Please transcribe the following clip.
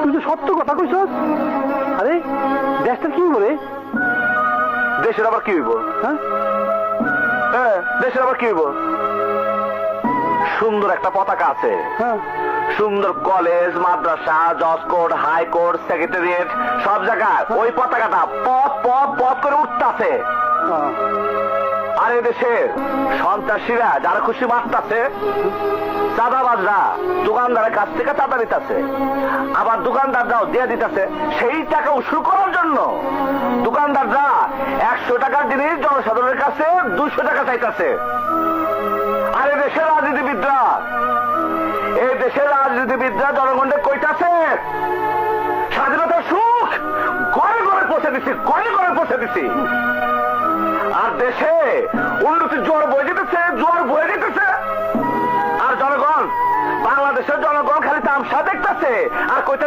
তুই যে সত্য কথা কইছস। আরে দেশটা কি বলে? দেশের আবার কি হইব? হ্যাঁ, দেশের আবার কি হইব? সুন্দর একটা পতাকা আছে, সুন্দর কলেজ, মাদ্রাসা, জজ কোর্ট, হাইকোর্ট, সেক্রেটারিয়েট, সব জায়গায় ওই পতাকাটা পথ পথ পথ করে উঠতেছে। আর এই দেশের সন্ত্রাসীরা যারা খুশি মারতাছে, চাঁদাবাজরা দোকানদারের কাছ থেকে চাঁদা নিতেছে, আবার দোকানদাররাও দিয়ে দিতেছে সেই টাকা উসুল করার জন্য। দোকানদাররা 100 টাকার জিনিস জনসাধারণের কাছে 200 টাকা চাইতেছে। আর এই দেশের রাজনীতিবিদরা জনগণকে কইতাছে স্বাধীনতার সুখ ঘরে ঘরে পৌঁছে দিচ্ছি, ঘরে ঘরে পৌঁছে দিচ্ছি। আর দেশে উন্নতির জোয়ার বয়ে যেতেছে, আর জনগণ, বাংলাদেশের জনগণ খালি তামসা দেখতেছে আর কইতে